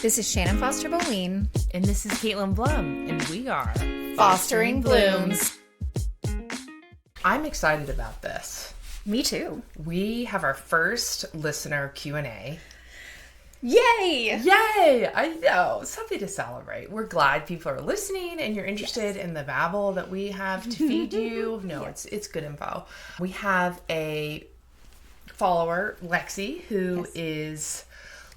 This is Shannon Foster-Boline. And this is Caitlyn Blum. And we are Fostering Blooms. I'm excited about this. Me too. We have our first listener Q&A. Yay! Yay! I know. Something to celebrate. We're glad people are listening and you're interested in the babble that we have to feed you. No, it's good info. We have a follower, Lexi, who is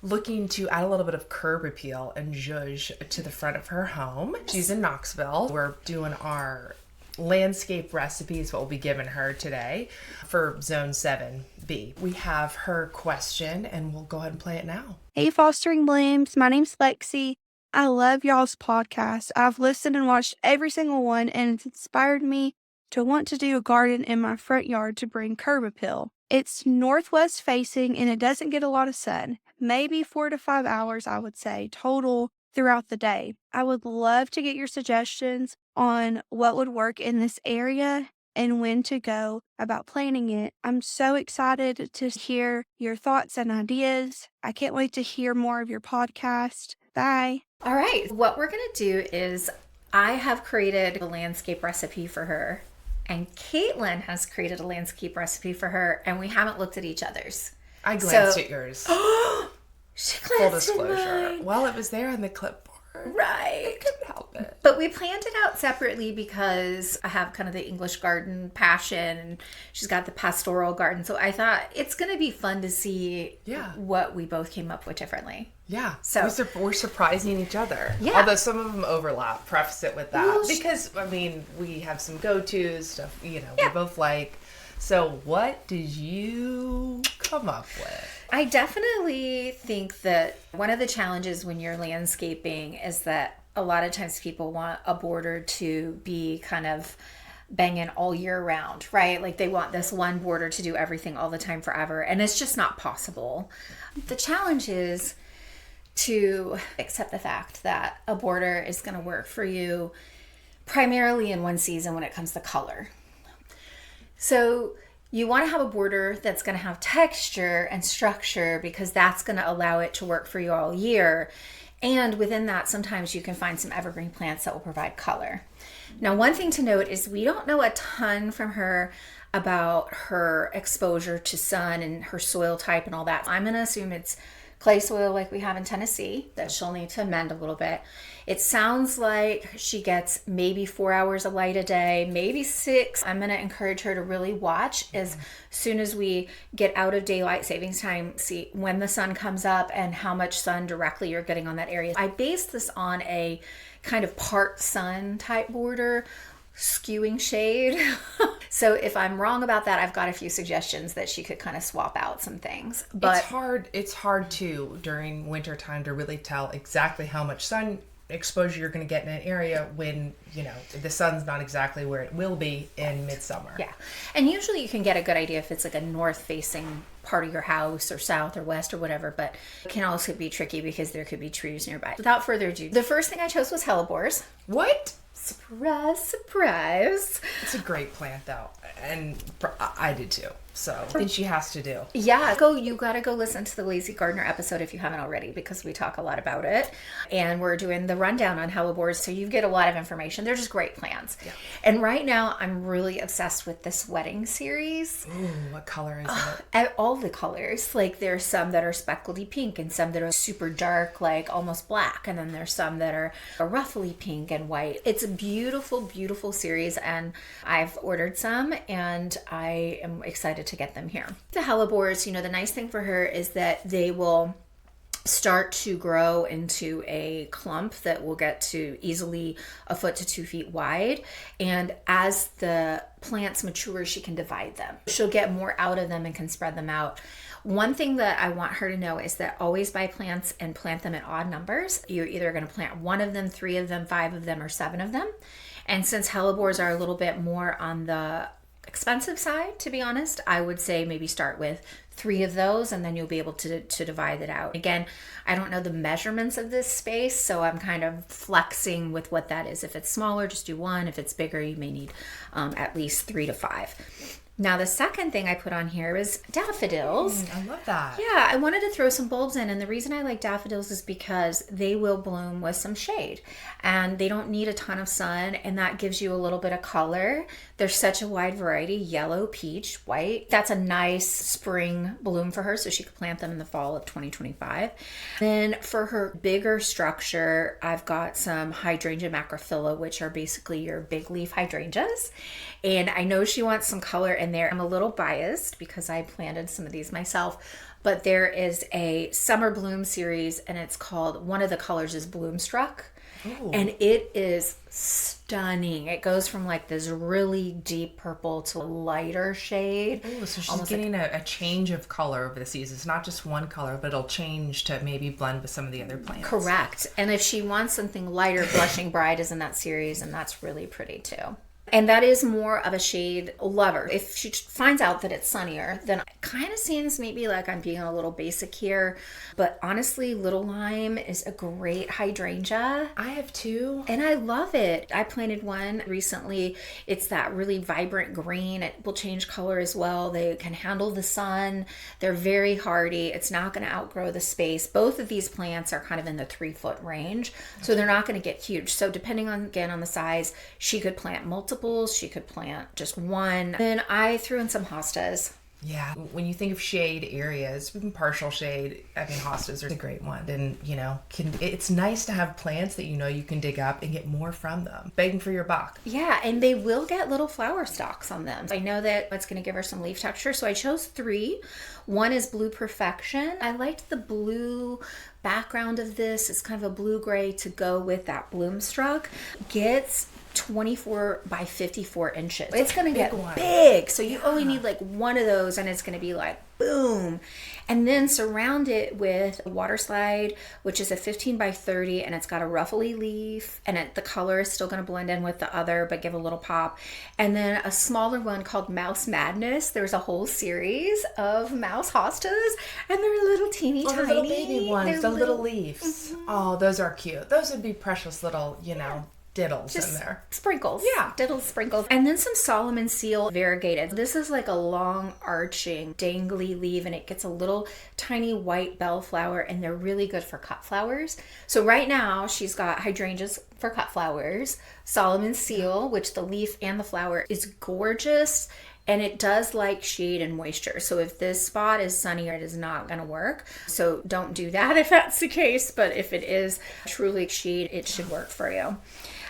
looking to add a little bit of curb appeal and zhuzh to the front of her home. She's in Knoxville. We're doing our landscape recipes, what we'll be giving her today for Zone 7B. We have her question and we'll go ahead and play it now. Hey, Fostering Blooms. My name's Lexi. I love y'all's podcast. I've listened and watched every single one, and it's inspired me to want to do a garden in my front yard to bring curb appeal. It's northwest facing and it doesn't get a lot of sun. Maybe 4 to 5 hours, I would say, total throughout the day. I would love to get your suggestions on what would work in this area and when to go about planting it. I'm so excited to hear your thoughts and ideas. I can't wait to hear more of your podcast. Bye. All right. What we're going to do is I have created a landscape recipe for her, and Caitlyn has created a landscape recipe for her, and we haven't looked at each other's. I glanced at yours. She Full glanced at disclosure. mine. Well, it was there on the clipboard. Right. I couldn't help it. But we planned it out separately because I have kind of the English garden passion and she's got the pastoral garden. So I thought it's going to be fun to see what we both came up with differently. Yeah. So we're surprising each other. Yeah. Although some of them overlap. Preface it with that. Because, I mean, we have some go-tos, stuff, we both like. So what did you come up with? I definitely think that one of the challenges when you're landscaping is that a lot of times people want a border to be kind of banging all year round, right? Like they want this one border to do everything all the time forever, and it's just not possible. The challenge is to accept the fact that a border is going to work for you primarily in one season when it comes to color. So you want to have a border that's going to have texture and structure because that's going to allow it to work for you all year. And within that, sometimes you can find some evergreen plants that will provide color. Now, one thing to note is we don't know a ton from her about her exposure to sun and her soil type and all that. I'm going to assume it's clay soil like we have in Tennessee that she'll need to amend a little bit. It sounds like she gets maybe 4 hours of light a day, maybe 6. I'm going to encourage her to really watch as soon as we get out of daylight savings time, see when the sun comes up and how much sun directly you're getting on that area. I based this on a kind of part sun type border, skewing shade. So if I'm wrong about that, I've got a few suggestions that she could kind of swap out some things. But it's hard too during winter time to really tell exactly how much sun exposure you're going to get in an area when the sun's not exactly where it will be in midsummer. Yeah. And usually you can get a good idea if it's like a north facing part of your house or south or west or whatever, but it can also be tricky because there could be trees nearby. Without further ado, the first thing I chose was hellebores. What? Surprise, surprise. It's a great plant though, and I did too. So I think she has to do. Yeah, you gotta go listen to the Lazy Gardener episode if you haven't already, because we talk a lot about it. And we're doing the rundown on hellebores, so you get a lot of information. They're just great plants. Yeah. And right now, I'm really obsessed with this wedding series. Ooh, what color is it? All the colors. Like there's some that are speckledy pink and some that are super dark, like almost black. And then there's some that are ruffly pink and white. It's a beautiful, beautiful series. And I've ordered some and I am excited to get them here. The hellebores, the nice thing for her is that they will start to grow into a clump that will get to easily 1 foot to 2 feet wide. And as the plants mature, she can divide them. She'll get more out of them and can spread them out. One thing that I want her to know is that always buy plants and plant them in odd numbers. You're either going to plant 1 of them, 3 of them, 5 of them, or 7 of them. And since hellebores are a little bit more on the expensive side, to be honest, I would say maybe start with 3 of those and then you'll be able to divide it out. Again, I don't know the measurements of this space, so I'm kind of flexing with what that is. If it's smaller, just do 1. If it's bigger, you may need at least 3 to 5. Now, the second thing I put on here is daffodils. I love that. Yeah, I wanted to throw some bulbs in, and the reason I like daffodils is because they will bloom with some shade, and they don't need a ton of sun, and that gives you a little bit of color. There's such a wide variety, yellow, peach, white. That's a nice spring bloom for her, so she could plant them in the fall of 2025. Then for her bigger structure, I've got some hydrangea macrophylla, which are basically your big leaf hydrangeas, and I know she wants some color in there. I'm a little biased because I planted some of these myself, but there is a summer bloom series, and it's called, one of the colors is Bloomstruck. Ooh. And it is stunning. It goes from like this really deep purple to a lighter shade. Oh, so she's getting like a change of color over the season. It's not just one color, but it'll change to maybe blend with some of the other plants. Correct. And if she wants something lighter, Blushing Bride is in that series, and that's really pretty too. And that is more of a shade lover. If she finds out that it's sunnier, then it kind of seems maybe like I'm being a little basic here. But honestly, Little Lime is a great hydrangea. I have two. And I love it. I planted one recently. It's that really vibrant green. It will change color as well. They can handle the sun. They're very hardy. It's not going to outgrow the space. Both of these plants are kind of in the 3-foot range. So they're not going to get huge. So depending on, again, on the size, she could plant multiple. She could plant just one. Then I threw in some hostas. Yeah, when you think of shade areas, even partial shade, I mean, hostas are a great one. And, you know, it's nice to have plants that you know you can dig up and get more from them. Begging for your buck. Yeah, and they will get little flower stalks on them. I know that it's going to give her some leaf texture, so I chose 3. One is Blue Perfection. I liked the blue background of this. It's kind of a blue-gray to go with that Bloomstruck. Gets 24 by 54 inches. It's going to get big. So you only need like one of those, and it's going to be like boom. And then surround it with a water slide, which is a 15 by 30, and it's got a ruffly leaf, and the color is still going to blend in with the other, but give a little pop. And then a smaller one called Mouse Madness. There's a whole series of mouse hostas, and they're little teeny tiny. The little baby ones, they're the little leaves. Mm-hmm. Oh, those are cute. Those would be precious little, you know, diddles just in there. Sprinkles. Yeah. Diddles, sprinkles. And then some Solomon seal variegated. This is like a long arching dangly leaf, and it gets a little tiny white bellflower, and they're really good for cut flowers. So right now she's got hydrangeas for cut flowers, Solomon seal, which the leaf and the flower is gorgeous. And it does like shade and moisture. So if this spot is sunnier, it is not going to work. So don't do that if that's the case. But if it is truly shade, it should work for you.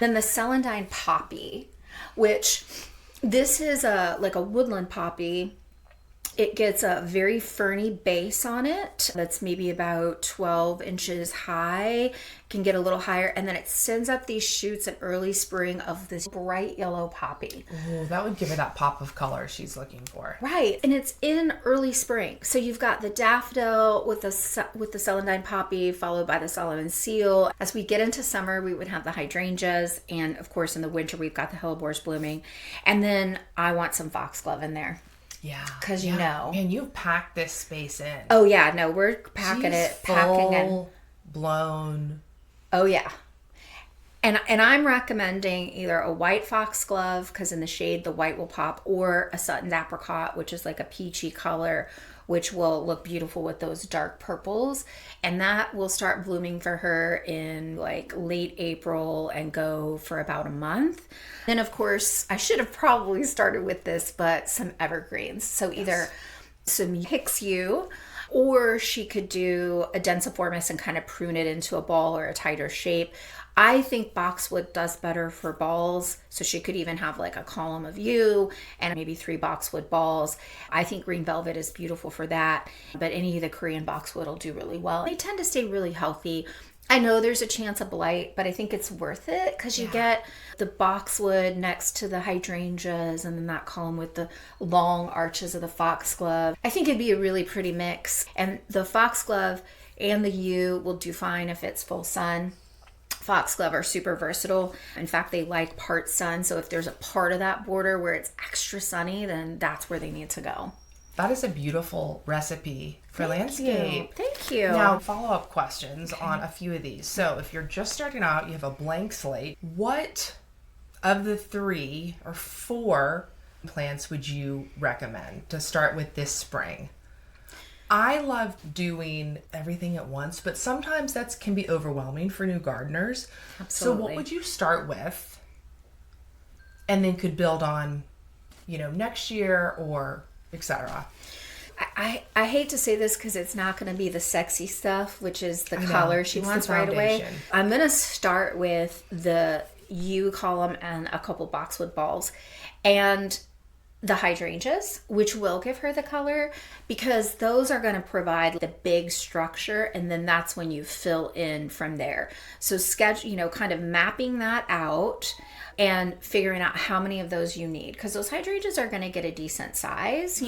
Then the celandine poppy, which this is like a woodland poppy. It gets a very ferny base on it that's maybe about 12 inches high, can get a little higher, and then it sends up these shoots in early spring of this bright yellow poppy. Oh, that would give her that pop of color she's looking for. Right, and it's in early spring. So you've got the daffodil with the celandine poppy, followed by the Solomon seal. As we get into summer, we would have the hydrangeas, and of course in the winter we've got the hellebores blooming. And then I want some foxglove in there. Yeah. Because you know. Man, you've packed this space in. Oh, yeah. No, we're packing it. Packing in. Blown. Oh, yeah. And I'm recommending either a white foxglove, because in the shade the white will pop, or a Sutton's apricot, which is like a peachy color, which will look beautiful with those dark purples. And that will start blooming for her in like late April and go for about a month. Then, of course, I should have probably started with this, but some evergreens. So either some Hicksue, or she could do a densiformis and kind of prune it into a ball or a tighter shape. I think boxwood does better for balls, so she could even have like a column of yew and maybe 3 boxwood balls. I think green velvet is beautiful for that, but any of the Korean boxwood will do really well. They tend to stay really healthy. I know there's a chance of blight, but I think it's worth it because you get the boxwood next to the hydrangeas and then that column with the long arches of the foxglove. I think it'd be a really pretty mix, and the foxglove and the yew will do fine if it's full sun. Foxglove are super versatile. In fact, they like part sun. So if there's a part of that border where it's extra sunny, then that's where they need to go. That is a beautiful recipe for landscape. Thank you. Now, follow-up questions on a few of these. So if you're just starting out, you have a blank slate. What of the 3 or 4 plants would you recommend to start with this spring? I love doing everything at once, but sometimes that can be overwhelming for new gardeners. Absolutely. So what would you start with and then could build on, next year or etc.? I hate to say this because it's not going to be the sexy stuff, which is the I know. color she It's wants the right away. foundation. I'm going to start with the yew column and a couple boxwood balls and the hydrangeas, which will give her the color, because those are going to provide the big structure, and then that's when you fill in from there. So kind of mapping that out and figuring out how many of those you need, because those hydrangeas are going to get a decent size.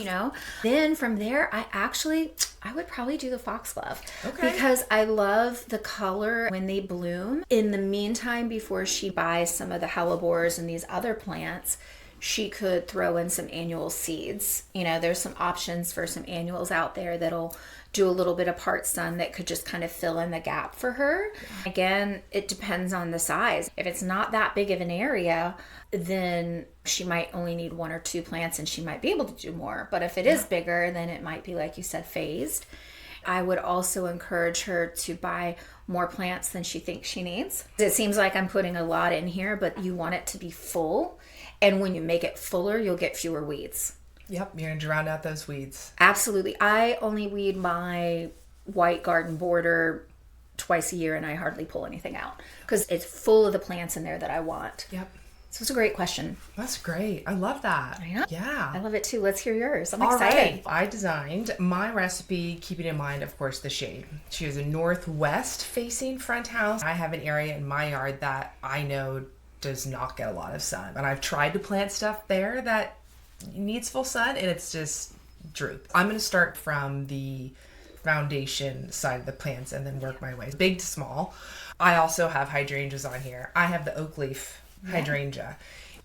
Then from there, I would probably do the foxglove. Okay. Because I love the color when they bloom. In the meantime, before she buys some of the hellebores and these other plants, she could throw in some annual seeds. There's some options for some annuals out there that'll do a little bit of part sun that could just kind of fill in the gap for her. Again, it depends on the size. If it's not that big of an area, then she might only need 1 or 2 plants and she might be able to do more. But if it is bigger, then it might be, like you said, phased. I would also encourage her to buy more plants than she thinks she needs. It seems like I'm putting a lot in here, but you want it to be full. And when you make it fuller, you'll get fewer weeds. Yep, you're going to drown out those weeds. Absolutely. I only weed my white garden border twice a year, and I hardly pull anything out because it's full of the plants in there that I want. Yep. So it's a great question. That's great. I love that. I know. Yeah. I love it too. Let's hear yours. I'm All excited. right. I designed my recipe keeping in mind, of course, the shade. She has a northwest facing front house. I have an area in my yard that I know does not get a lot of sun. And I've tried to plant stuff there that needs full sun and it's just droop. I'm going to start from the foundation side of the plants and then work my way big to small. I also have hydrangeas on here. I have the oak leaf hydrangea.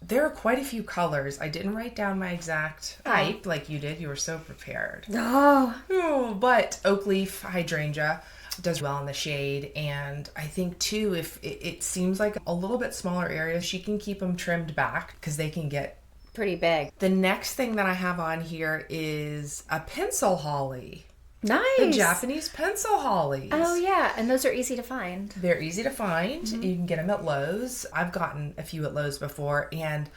There are quite a few colors. I didn't write down my exact type like you did. You were so prepared. Oh, But oak leaf hydrangea does well in the shade, and I think too, if it seems like a little bit smaller areas, she can keep them trimmed back because they can get pretty big. The next thing that I have on here is a pencil holly. Nice. The Japanese pencil hollies. Oh yeah, and those are easy to find. They're easy to find. Mm-hmm. You can get them at Lowe's. I've gotten a few at Lowe's before, and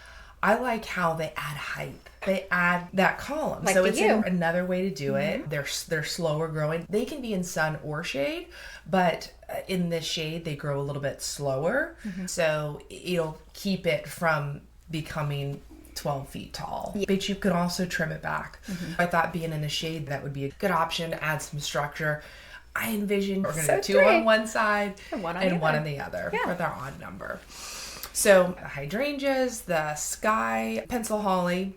I like how they add height. They add that column. Like so the it's yew. another way to do it. They're slower growing. They can be in sun or shade, but in the shade they grow a little bit slower. So it'll keep it from becoming 12 feet tall. But you could also trim it back. I thought being in the shade, that would be a good option to add some structure. I envision we're going to do 2 on one side and one on the other with our odd number. So hydrangeas, the sky pencil holly,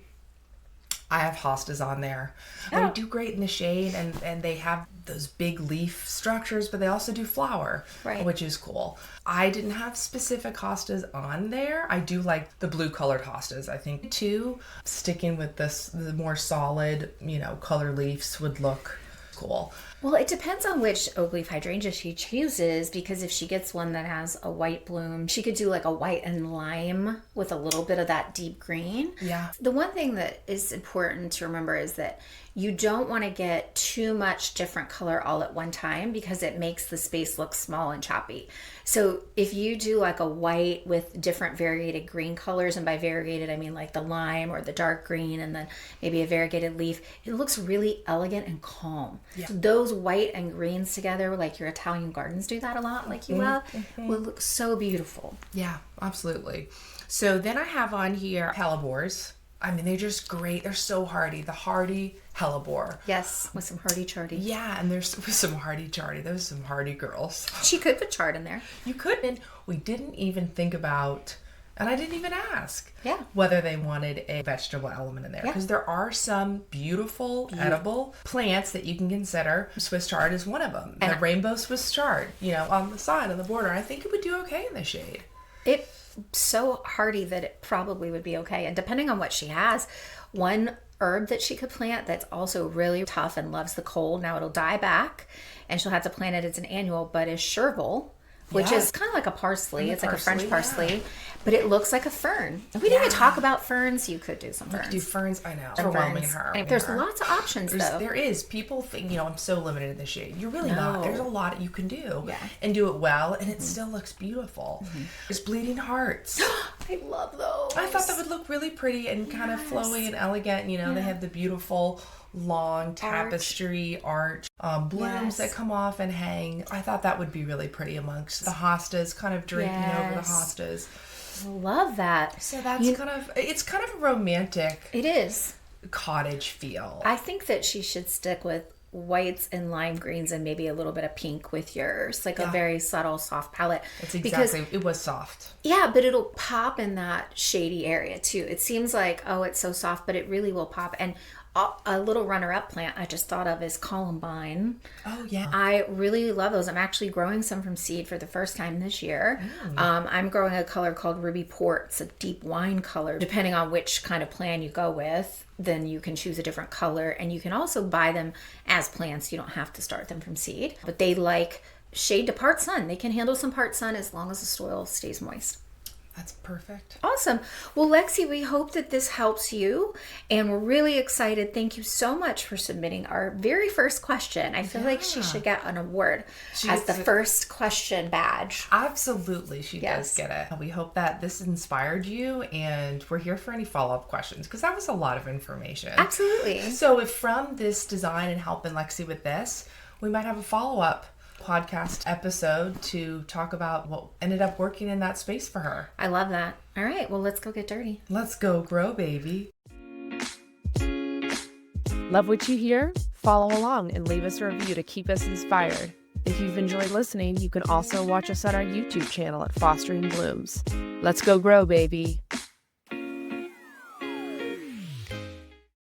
I have hostas on there. They do great in the shade, and they have those big leaf structures, but they also do flower, which is cool. I didn't have specific hostas on there. I do like the blue colored hostas. I think too, sticking with the more solid, color leaves would look cool. Well, it depends on which oak leaf hydrangea she chooses, because if she gets one that has a white bloom, she could do like a white and lime with a little bit of that deep green. Yeah. The one thing that is important to remember is that you don't want to get too much different color all at one time, because it makes the space look small and choppy. So if you do like a white with different variegated green colors, and by variegated I mean like the lime or the dark green and then maybe a variegated leaf, it looks really elegant and calm. Yeah. So those white and greens together, like your Italian gardens do that a lot, like you love, will look so beautiful. Yeah, absolutely. So then I have on here hellebores. I mean, they're just great. They're so hardy. The hardy hellebore. Yes, with some hardy chardy. Yeah, and there's some hardy chardy. Those are some hardy girls. She could put chard in there. You could. And we didn't even think about, and I didn't even ask, whether they wanted a vegetable element in there. Because there are some beautiful edible plants that you can consider. Swiss chard is one of them. And the rainbow Swiss chard, on the side, on the border. I think it would do okay in the shade. It's so hardy that it probably would be okay. And depending on what she has, one herb that she could plant that's also really tough and loves the cold, now it'll die back and she'll have to plant it as an annual, but is chervil, which Yes. is kind of like a parsley. And the It's like a French parsley, parsley, but it looks like a fern. And we didn't even talk about ferns. You could do some ferns. Do ferns, I know. And Overwhelming ferns. her. And there's lots of options, though. There is. People think, I'm so limited in the shade. You're really not. There's a lot you can do. Yeah. And do it well, and it still looks beautiful. There's bleeding hearts. I love those. I thought that would look really pretty and kind of flowy and elegant. They have the beautiful long tapestry arch blooms that come off and hang. I thought that would be really pretty amongst the hostas, kind of draping over the hostas. I love that. So that's it's kind of a romantic. It is. Cottage feel. I think that she should stick with whites and lime greens and maybe a little bit of pink with yours, like a very subtle, soft palette. It's exactly. It was soft. Yeah, but it'll pop in that shady area too. It seems like, oh, it's so soft, but it really will pop. And a little runner-up plant I just thought of is columbine. Oh, yeah. I really love those. I'm actually growing some from seed for the first time this year. I'm growing a color called Ruby Port. It's a deep wine color. Depending on which kind of plant you go with, then you can choose a different color. And you can also buy them as plants. You don't have to start them from seed. But they like shade to part sun. They can handle some part sun as long as the soil stays moist. That's perfect. Awesome. Well, Lexi, we hope that this helps you, and we're really excited. Thank you so much for submitting our very first question. I feel like she should get an award as the first question badge. Absolutely. She does get it. We hope that this inspired you, and we're here for any follow-up questions because that was a lot of information. Absolutely. So if from this design and helping Lexi with this, we might have a follow-up podcast episode to talk about what ended up working in that space for her. I love that. All right, well, let's go get dirty. Let's go grow, baby. Love what you hear? Follow along and leave us a review to keep us inspired. If you've enjoyed listening, you can also watch us on our YouTube channel at Fostering Blooms. Let's go grow, baby.